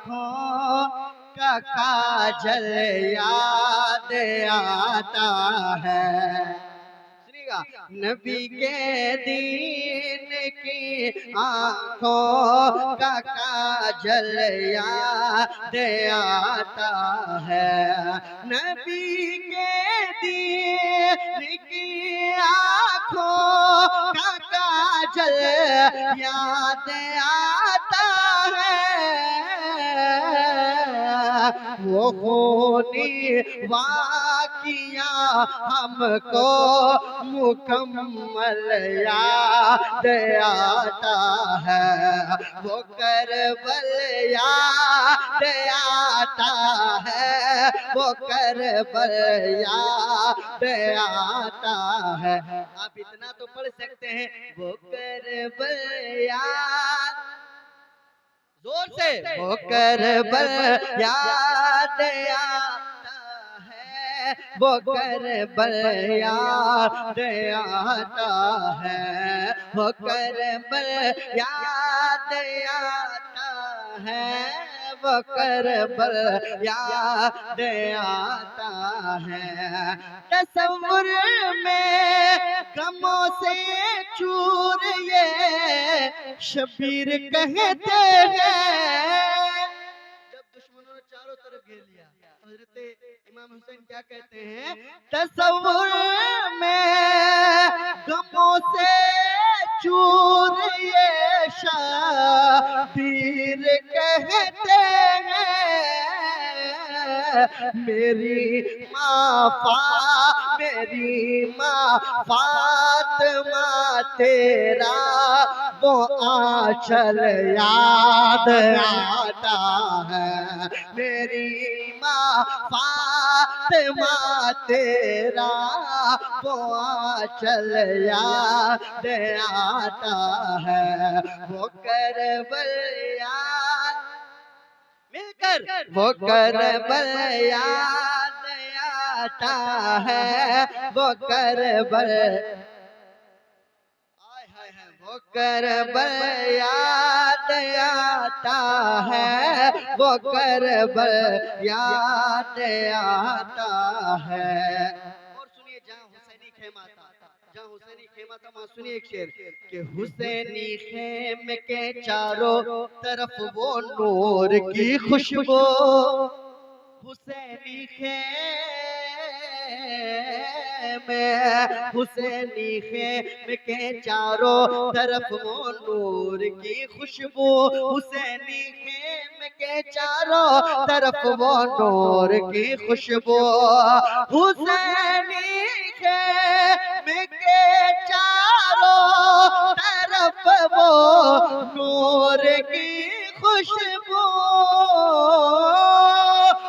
आँखों का काजल याद आता है। नबी के दीन की आँखों का काजल याद आता है। नबी के दीन की आँखों का काजल याद आता है। वो खूनी वाकिया हमको मुकम्मल याद आता है। वो करबल याद आता है। वो करबल याद आता है। आप इतना तो पढ़ सकते हैं, वो करबल याद, जोर से, वो करबल याद आता है। वो करबल याद आता है। वो करबल याद आता है। वो करबल याद आता है। तसव्वुर में गमों से चूर ये शबीर कहते हैं। जब दुश्मनों ने चारों तरफ घेर लिया, हजरत इमाम हुसैन क्या कहते हैं? तसव्वुर में गमों से चूर ये शबीर कहते हैं। मेरी माँ फातिमा तेरा वो आंचल याद आता है। मेरी माँ फातिमा तेरा वो आंचल याद आता है। वो करबल याद, मिलकर, वो करबल याद आता है। वो करबल, वो करबल याद आता है। वो करबल याद आता है। और सुनिए, जहाँ हुसैनी खेमा था, जहाँ हुसैनी खेमा था, वहाँ सुनिए एक शेर कि हुसैनी खेमे के चारों तरफ वो नूर की खुशबू। हुसैनी हुसैनी खेमे के चारों तरफ वो नूर की खुशबू। हुसैनी खेमे के चारों तरफ वो नूर की खुशबू। हुसैनी खेमे के चारों तरफ वो नूर की खुशबू।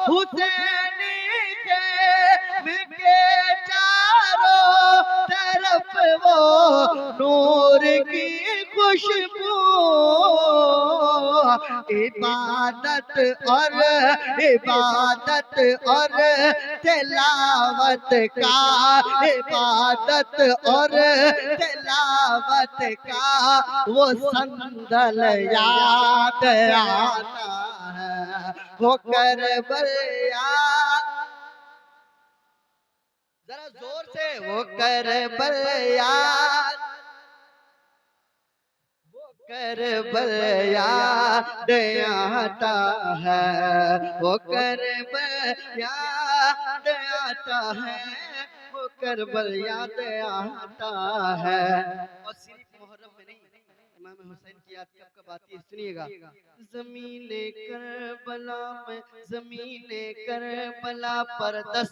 हुसैनी खेमे के चारों तरफ वो नूर की खुशबू। इबादत और तिलावत का, इबादत और तिलावत का वो संदल याद आता है। वो करबल याद, जरा जोर से, वो करबल याद, वो करबल याद आता है। वो करबल याद आता है। वो करबल याद आता है। और सिर्फ मुहर्रम में नहीं, इमाम हुसैन की याद कब आती है, सुनिएगा। ज़मीने करबला में, ज़मीने करबला पर 10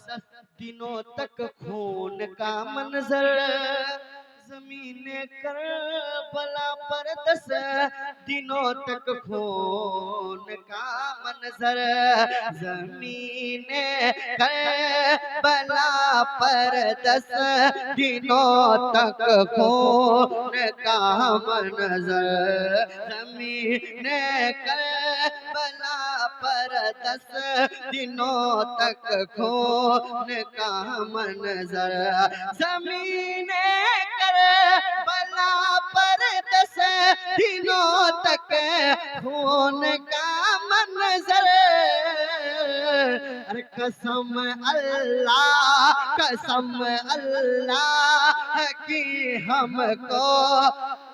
दिनों तक खून का मंजर। ज़मीने करबला पर 10 दिनों तक खून का मंजर। ज़मीने करबला पर 10 दिनों तक खून का मंजर। ज़मीने करबला पर 10 दिनों तक खून का मंजर। ज़मीने करबला पर 10 दिनों तक खून का मंजर। अरे कसम अल्लाह, कसम अल्लाह की हमको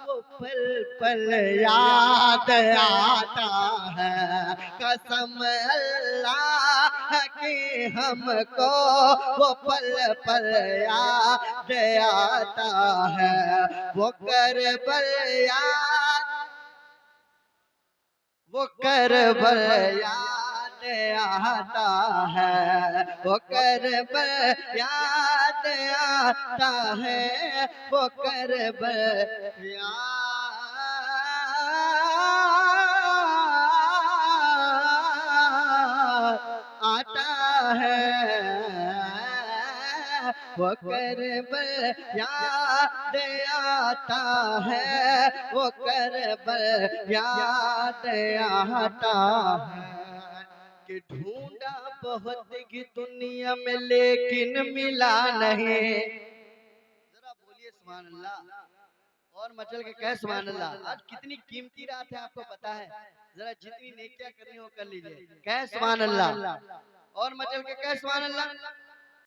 वो पल पल याद आता है। कसम अल्लाह की हमको वो पल पल याद आता है। वो करबल याद, वो करबल याद आता है। वो करबल याद आता है। वो करबल याद आता है। वो करबल याद आता है। वो करबल याद आता है। कि ढूंढा बहुत की दुनिया में लेकिन मिला नहीं। जरा बोलिए सुभान अल्लाह और मचल के कह सुभान अल्लाह। आज कितनी कीमती रात है आपको पता है। जरा जितनी नेकियां करनी हो कर लीजिए, कह सुभान अल्लाह और मचल के कह सुभान अल्लाह।